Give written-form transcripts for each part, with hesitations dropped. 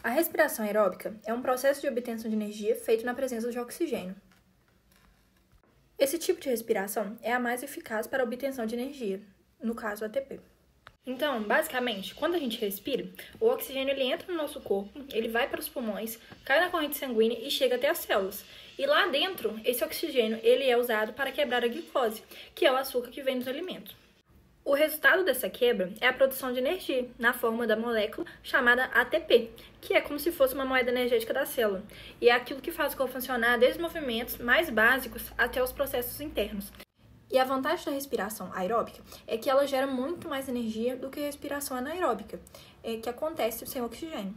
A respiração aeróbica é um processo de obtenção de energia feito na presença de oxigênio. Esse tipo de respiração é a mais eficaz para a obtenção de energia, no caso ATP. Então, basicamente, quando a gente respira, o oxigênio ele entra no nosso corpo, ele vai para os pulmões, cai na corrente sanguínea e chega até as células. E lá dentro, esse oxigênio ele é usado para quebrar a glicose, que é o açúcar que vem dos alimentos. O resultado dessa quebra é a produção de energia, na forma da molécula chamada ATP, que é como se fosse uma moeda energética da célula, e é aquilo que faz o corpo funcionar desde os movimentos mais básicos até os processos internos. E a vantagem da respiração aeróbica é que ela gera muito mais energia do que a respiração anaeróbica, que acontece sem oxigênio.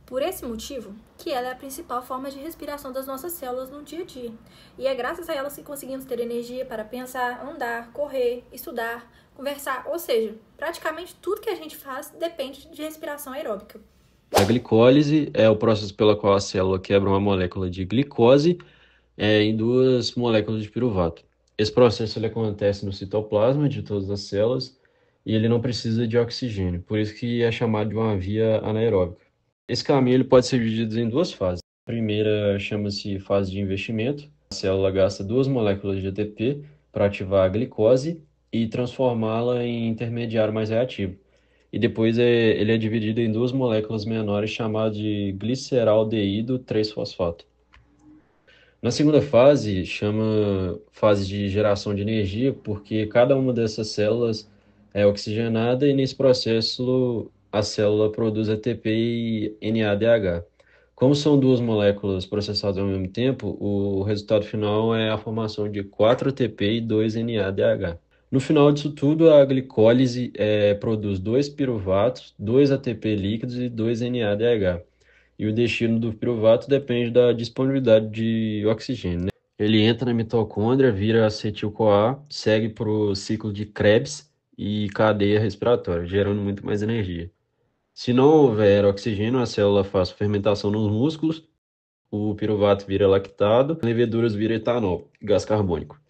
Por esse motivo, que ela é a principal forma de respiração das nossas células no dia a dia. E é graças a elas que conseguimos ter energia para pensar, andar, correr, estudar, conversar, ou seja, praticamente tudo que a gente faz depende de respiração aeróbica. A glicólise é o processo pelo qual a célula quebra uma molécula de glicose em duas moléculas de piruvato. Esse processo ele acontece no citoplasma de todas as células e ele não precisa de oxigênio, por isso que é chamado de uma via anaeróbica. Esse caminho ele pode ser dividido em duas fases. A primeira chama-se fase de investimento. A célula gasta duas moléculas de ATP para ativar a glicose e transformá-la em intermediário mais reativo. E depois ele é dividido em duas moléculas menores chamadas de gliceraldeído 3-fosfato. Na segunda fase, chama fase de geração de energia, porque cada uma dessas células é oxigenada e nesse processo a célula produz ATP e NADH. Como são duas moléculas processadas ao mesmo tempo, o resultado final é a formação de 4 ATP e 2 NADH. No final disso tudo, a glicólise produz 2 piruvatos, 2 ATP líquidos e 2 NADH. E o destino do piruvato depende da disponibilidade de oxigênio, né? Ele entra na mitocôndria, vira acetil-CoA, segue para o ciclo de Krebs e cadeia respiratória, gerando muito mais energia. Se não houver oxigênio, a célula faz fermentação nos músculos, o piruvato vira lactado, leveduras vira etanol, gás carbônico.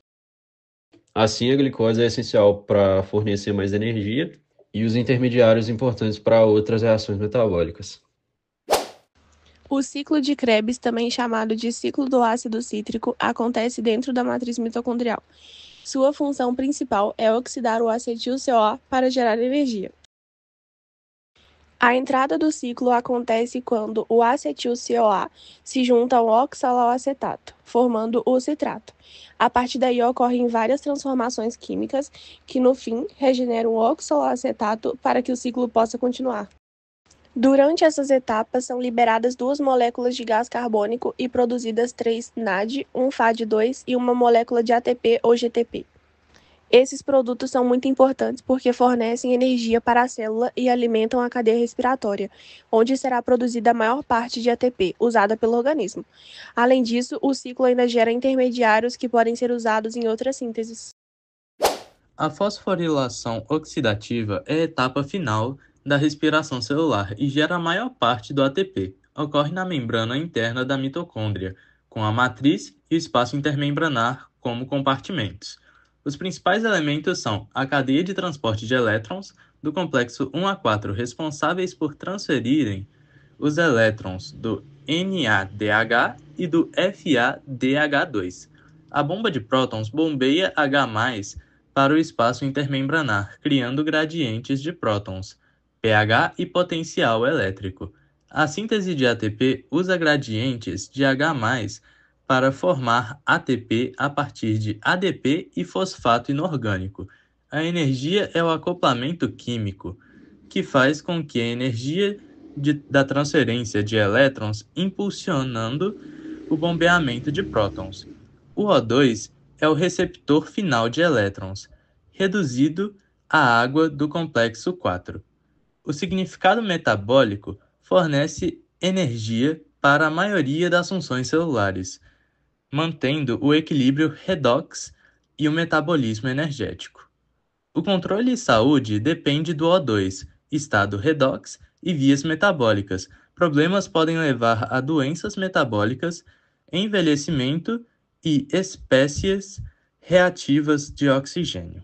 Assim, a glicose é essencial para fornecer mais energia e os intermediários importantes para outras reações metabólicas. O ciclo de Krebs, também chamado de ciclo do ácido cítrico, acontece dentro da matriz mitocondrial. Sua função principal é oxidar o acetil-CoA para gerar energia. A entrada do ciclo acontece quando o acetil-CoA se junta ao oxaloacetato, formando o citrato. A partir daí ocorrem várias transformações químicas que, no fim, regeneram o oxaloacetato para que o ciclo possa continuar. Durante essas etapas, são liberadas 2 moléculas de gás carbônico e produzidas 3 NAD, um FAD2 e uma molécula de ATP ou GTP. Esses produtos são muito importantes porque fornecem energia para a célula e alimentam a cadeia respiratória, onde será produzida a maior parte de ATP, usada pelo organismo. Além disso, o ciclo ainda gera intermediários que podem ser usados em outras sínteses. A fosforilação oxidativa é a etapa final da respiração celular e gera a maior parte do ATP. Ocorre na membrana interna da mitocôndria, com a matriz e o espaço intermembranar como compartimentos. Os principais elementos são a cadeia de transporte de elétrons do complexo 1 a 4, responsáveis por transferirem os elétrons do NADH e do FADH2. A bomba de prótons bombeia H+ para o espaço intermembranar, criando gradientes de prótons, pH e potencial elétrico. A síntese de ATP usa gradientes de H+ para formar ATP a partir de ADP e fosfato inorgânico. A energia é o acoplamento químico, que faz com que a energia da transferência de elétrons impulsionando o bombeamento de prótons. O O2 é o receptor final de elétrons, reduzido à água do complexo 4. O significado metabólico fornece energia para a maioria das funções celulares, mantendo o equilíbrio redox e o metabolismo energético. O controle de saúde depende do O2, estado redox e vias metabólicas. Problemas podem levar a doenças metabólicas, envelhecimento e espécies reativas de oxigênio.